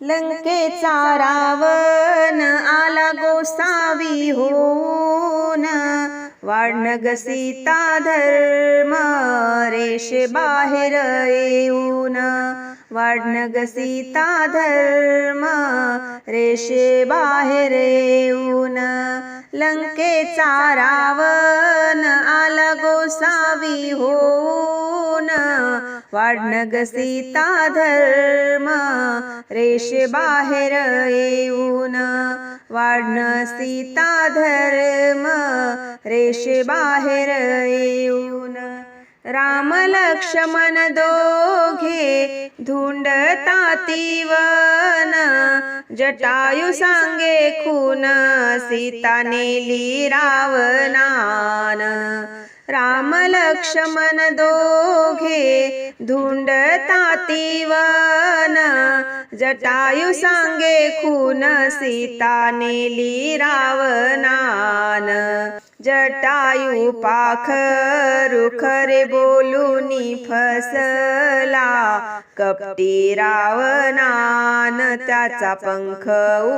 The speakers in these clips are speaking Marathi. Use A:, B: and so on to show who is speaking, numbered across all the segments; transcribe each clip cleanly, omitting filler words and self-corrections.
A: लंकेचा रावण आला गोसावी होऊन, वाढन ग सीता धर्म रेषे बाहेर येऊन, वाढन ग सीता धर्म रेषे बाहेर येऊन. लंकेचा रावण आला गोसावी होऊन, वाढन ग सीता धर्म रेषे बाहेर येऊन, वाढन सीता धर्म रेषे बाहेर येऊन. राम लक्ष्मण दोघे धुंडताती वन, जटायू सांगे खून सीता नेली रावणान. राम लक्ष्मण दोघे धुंडताती वन, जटायू सांगे खून सीता नेली रावणान. जटायू पाखरू खरे बोलूनी फसला, कपटी रावणान त्याचा पंख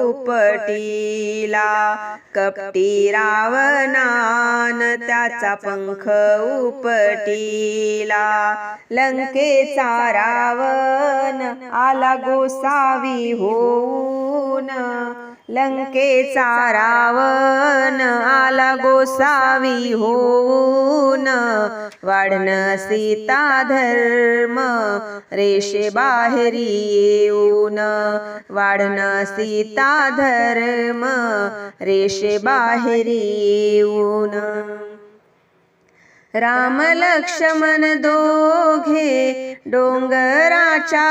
A: उपटिला. कपटी रावणान त्याचा पंख उपटिला. लंकेचा रावण आला गोसावी होऊन, लंकेचा रावण आला गोसावी होऊन, वाढन सीता धर्म रेषे बाहेरी येऊन, वाढन सीता धर्म रेषे बाहेरी येऊन. राम लक्ष्मण दोघे डोंगराच्या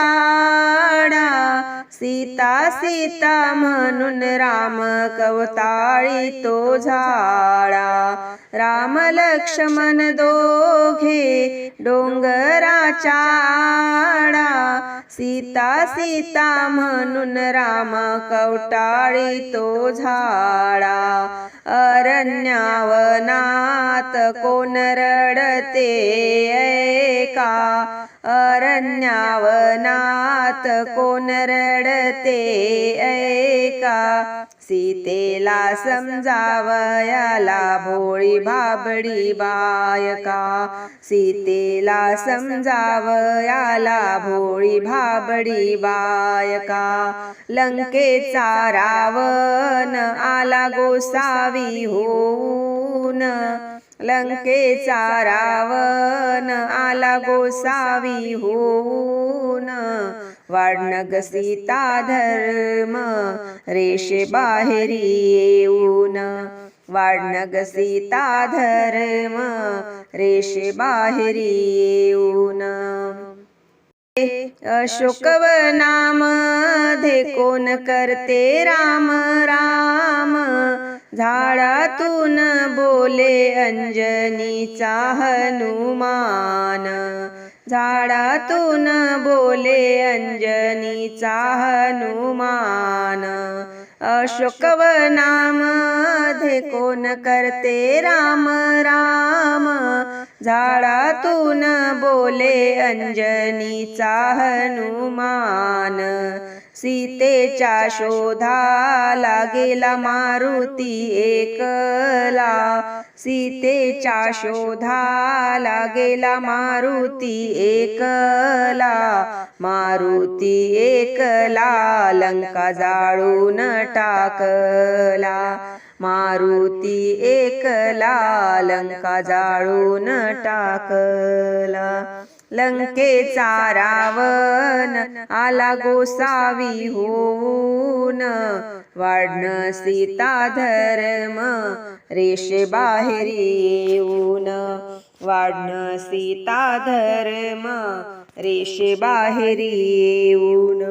A: आडा, सीता सीता म्हणून राम कवताळी तो झाडा. राम लक्ष्मण दोघे डोंगराच्या आडा, सीता सीता म्हणून राम कवटाळी तो झाडा. अरण्यावनात कोण रडते ऐका, अरण्यावनात कोण रडते ऐका. सीतेला समजावयाला भोळी भाबडी बायका, सीतेला समजावयाला भोळी भाबडी बायका. लंकेचा रावण आला गोसावी होऊन, लंकेचा रावण आला गोसावी होऊन, वाढन ग सीता धर्म रेषे बाहेरी येऊन, वाढन ग सीता धर्म रेषे बाहेरी येऊन. अशोकवनामध्ये कोण करते राम राम, झाडातून बोले अंजनीचा हनुमान. झाडातून बोले अंजनीचा हनुमान. अशोकवनामध्ये कोण करते राम राम, झाडातून बोले अंजनीचा हनुमान. सीतेच्या शोधाला गेला मारुती एकला, सीतेच्या शोधाला गेला मारुती एकला. मारुती एकला लंका जाळून टाकला, मारुती एकला लंका जाळून टाकला. लंकेचा रावण आला गोसावी होऊन, वाढन सीता धर्म रेषे बाहेरी येऊन, वाढन सीता धर्म रेषे बाहेरी येऊन.